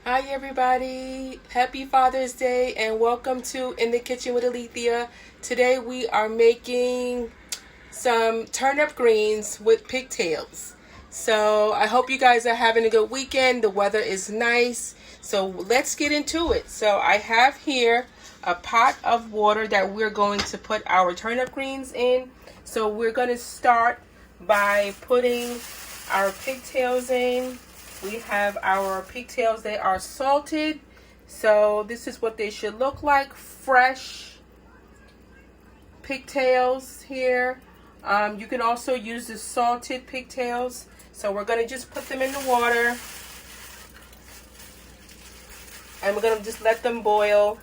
Hi everybody, happy Father's Day and welcome to In the Kitchen with Alethea. Today we are making some turnip greens with pigtails. So I hope you guys are having a good weekend. The weather is nice, so let's get into it. So I have here a pot of water that we're going to put our turnip greens in. So we're going to start by putting our pigtails in. We have our pigtails. They are salted. So this is what they should look like. Fresh pigtails here. You can also use the salted pigtails. So we're going to just put them in the water. And we're going to just let them boil.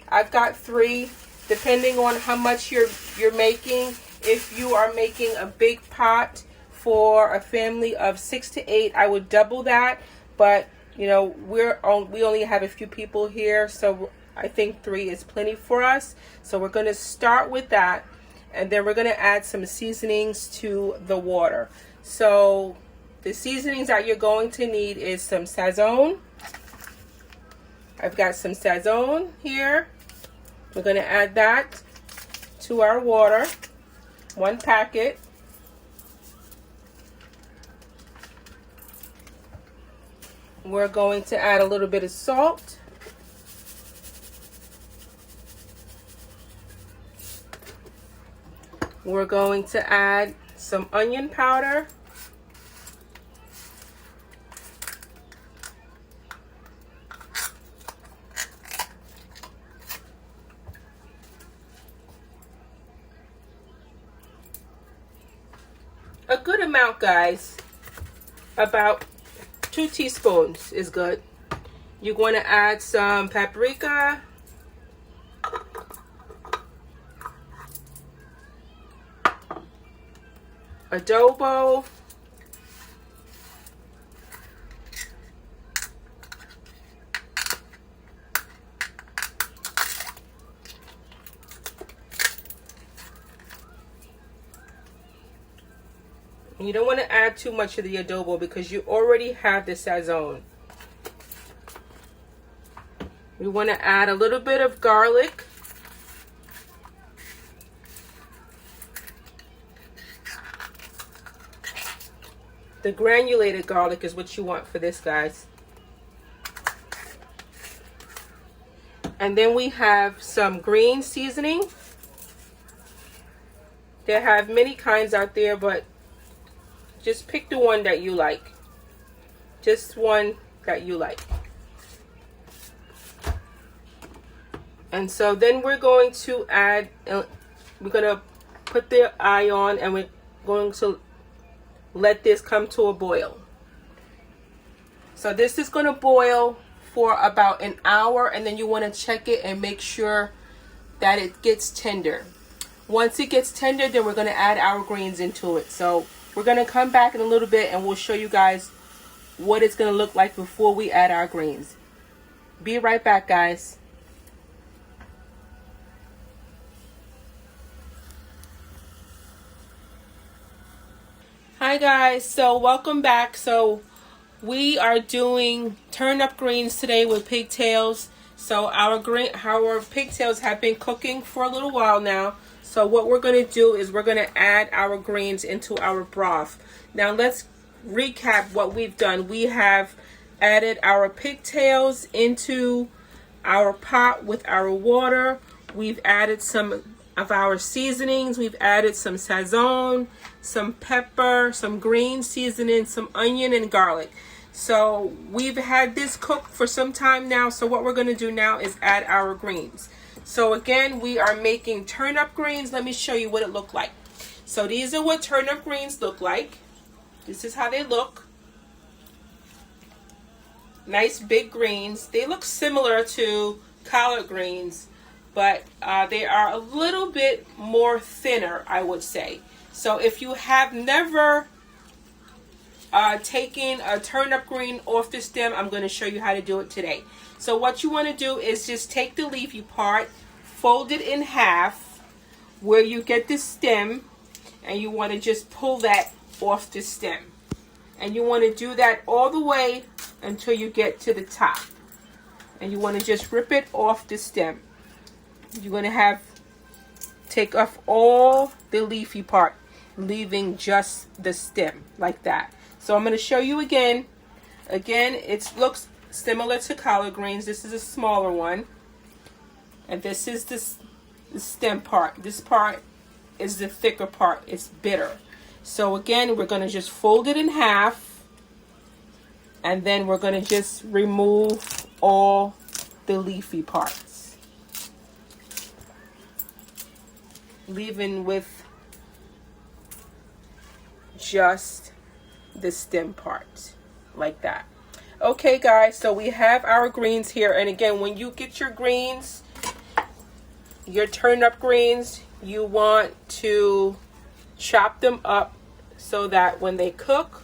I've got 3, depending on how much you're making. If you are making a big pot for a family of 6 to 8, I would double that, but you know, we only have a few people here, so I think 3 is plenty for us. So we're going to start with that, and then we're going to add some seasonings to the water. So the seasonings that you're going to need is some sazon. I've got some sazon here. We're going to add that to our water, 1 packet. We're going to add a little bit of salt. We're going to add some onion powder. A good amount, guys. About 2 teaspoons is good. You're going to add some paprika, adobo, you don't want to add too much of the adobo because you already have the sazon. We want to add a little bit of garlic. The granulated garlic is what you want for this, guys. And then we have some green seasoning. They have many kinds out there, but just pick the one that you like. Just one that you like. And so then we're going to add, we're going to put the eye on, and we're going to let this come to a boil. So this is going to boil for about an hour, and then you want to check it and make sure that it gets tender. Once it gets tender, then we're going to add our greens into it. So we're going to come back in a little bit and we'll show you guys what it's going to look like before we add our greens. Be right back, guys. Hi guys, so welcome back. So we are doing turnip greens today with pigtails. So our pigtails have been cooking for a little while now. So what we're going to do is we're going to add our greens into our broth. Now let's recap what we've done. We have added our pigtails into our pot with our water. We've added some of our seasonings. We've added some sazon, some pepper, some green seasoning, some onion and garlic. So we've had this cooked for some time now. So what we're going to do now is add our greens. So again, we are making turnip greens. Let me show you what it looked like. So these are what turnip greens look like. This is how they look. Nice big greens. They look similar to collard greens, but they are a little bit more thinner, I would say. So if you have never taken a turnip green off the stem, I'm going to show you how to do it today. So what you want to do is just take the leafy part, fold it in half where you get the stem, and you want to just pull that off the stem. And you want to do that all the way until you get to the top. and you want to just rip it off the stem. You're going to take off all the leafy part, leaving just the stem like that. So I'm going to show you again. Again, it looks similar to collard greens. This is a smaller one, and this is the stem part. This part is the thicker part. It's bitter. So again, we're going to just fold it in half, and then we're going to just remove all the leafy parts, leaving with just the stem part like that. Okay guys, so we have our greens here, and again, when you get your greens, your turnip greens, you want to chop them up so that when they cook,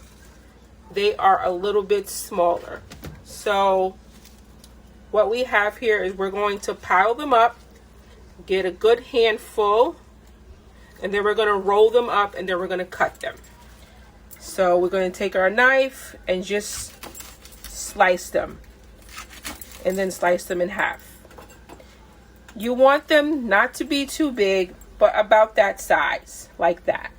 they are a little bit smaller. So what we have here is we're going to pile them up, get a good handful, and then we're going to roll them up, and then we're going to cut them. So we're going to take our knife and just slice them, and then slice them in half. You want them not to be too big, but about that size, like that.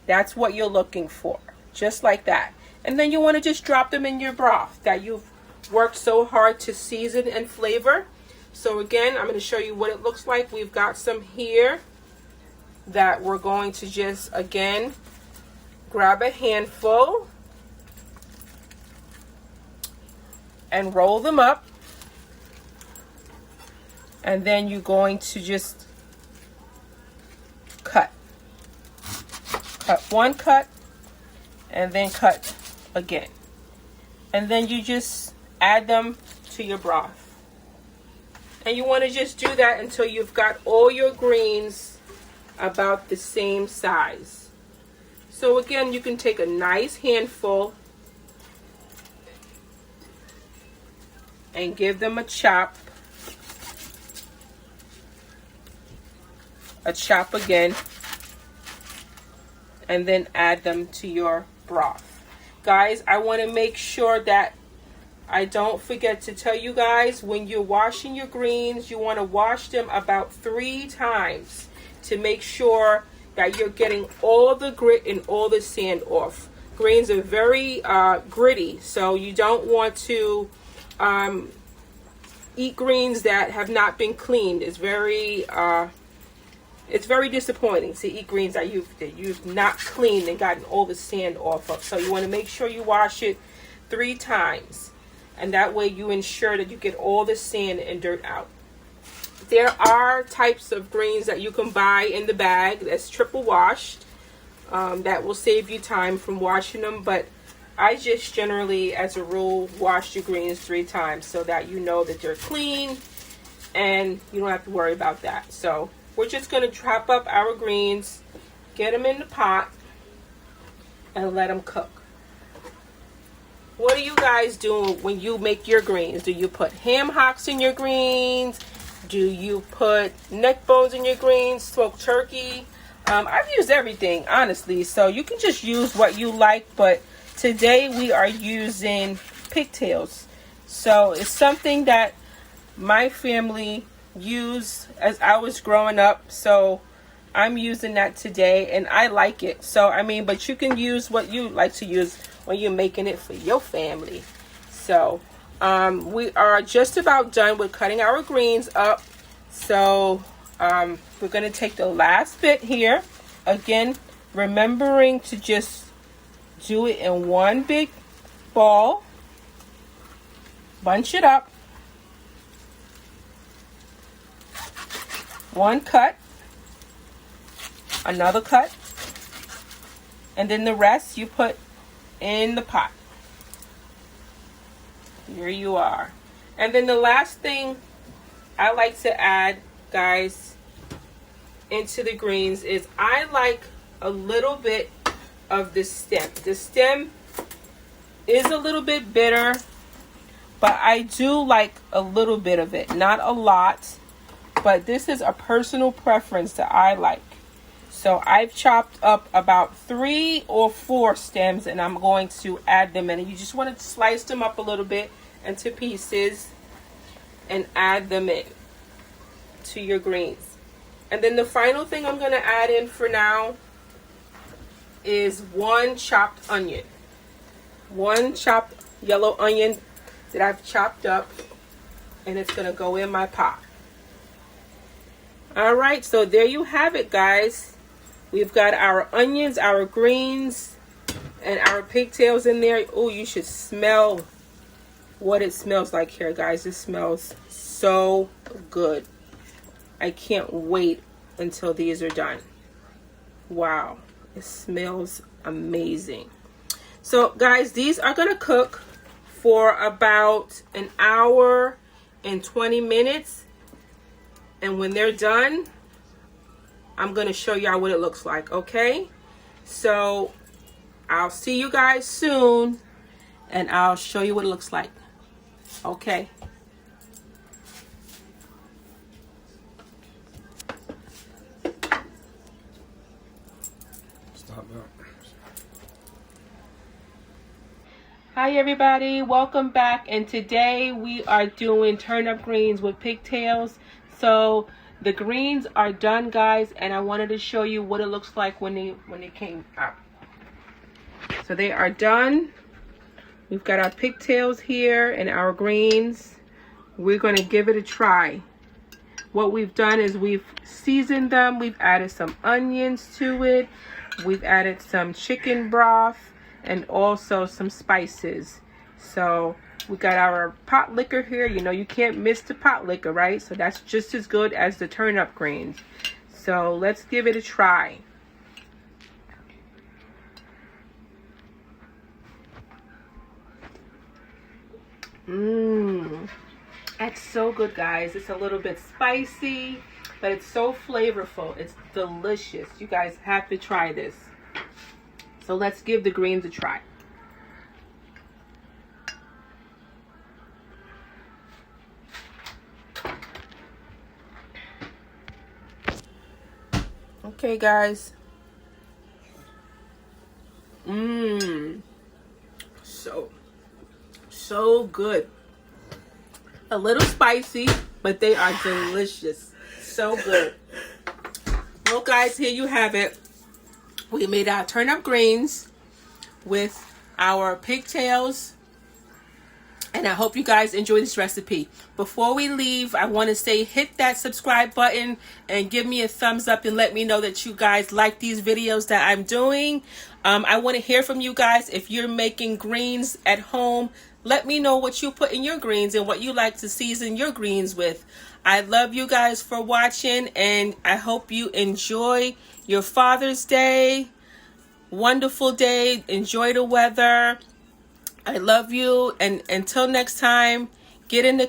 That's what you're looking for, just like that. And then you want to just drop them in your broth that you've worked so hard to season and flavor. So again, I'm going to show you what it looks like. We've got some here that we're going to just, again, grab a handful and roll them up. And then you're going to just cut one cut, and then cut again, and then you just add them to your broth. And you want to just do that until you've got all your greens about the same size. So again, you can take a nice handful and give them a chop again, and then add them to your broth. Guys, I want to make sure that I don't forget to tell you guys, when you're washing your greens, you want to wash them about 3 times to make sure that you're getting all the grit and all the sand off. Greens are very gritty, so you don't want to eat greens that have not been cleaned. It's very disappointing to eat greens that you've not cleaned and gotten all the sand off of. So you want to make sure you wash it 3 times, and that way you ensure that you get all the sand and dirt out. There are types of greens that you can buy in the bag that's triple washed. That will save you time from washing them, but I just generally, as a rule, wash your greens 3 times so that you know that they're clean and you don't have to worry about that. So we're just going to chop up our greens, get them in the pot, and let them cook. What do you guys do when you make your greens? Do you put ham hocks in your greens? Do you put neck bones in your greens, smoked turkey? I've used everything, honestly, so you can just use what you like, but today we are using pigtails. So it's something that my family used as I was growing up, so I'm using that today, and I like it. So I mean, but you can use what you like to use when you're making it for your family. So we are just about done with cutting our greens up. So we're going to take the last bit here, again remembering to just do it in one big ball, bunch it up, one cut, another cut, and then the rest you put in the pot. Here you are. And then the last thing I like to add, guys, into the greens is I like a little bit of the stem. The stem is a little bit bitter, but I do like a little bit of it, not a lot, but this is a personal preference that I like. So I've chopped up about 3 or 4 stems, and I'm going to add them in. And you just want to slice them up a little bit into pieces. and add them in to your greens. And then the final thing I'm going to add in for now is 1 chopped onion. 1 chopped yellow onion that I've chopped up, and it's going to go in my pot. All right, so there you have it, guys. We've got our onions, our greens, and our pigtails in there. Oh, you should smell what it smells like here, guys. It smells so good. I can't wait until these are done. Wow, it smells amazing. So, guys, these are going to cook for about an hour and 20 minutes. And when they're done, I'm going to show y'all what it looks like, okay? So, I'll see you guys soon, and I'll show you what it looks like, okay? Stop that. Hi everybody, welcome back, and today we are doing turnip greens with pigtails. So the greens are done, guys, and I wanted to show you what it looks like when they came out. So they are done. We've got our pigtails here and our greens. We're going to give it a try. What we've done is we've seasoned them. We've added some onions to it. We've added some chicken broth and also some spices. So we got our pot liquor here. You know, you can't miss the pot liquor, right? So that's just as good as the turnip greens. So let's give it a try. That's so good, guys. It's a little bit spicy, but it's so flavorful. It's delicious. You guys have to try this. So let's give the greens a try. Okay, guys. So good. A little spicy, but they are delicious. So good. Well, guys, here you have it. We made our turnip greens with our pigtails, and I hope you guys enjoy this recipe. Before we leave, I want to say hit that subscribe button and give me a thumbs up and let me know that you guys like these videos that I'm doing. I want to hear from you guys. If you're making greens at home, let me know what you put in your greens and what you like to season your greens with. I love you guys for watching, and I hope you enjoy your Father's Day. Wonderful day. Enjoy the weather. I love you, and until next time, get in the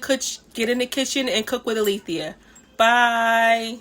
kitchen and cook with Alethea. Bye.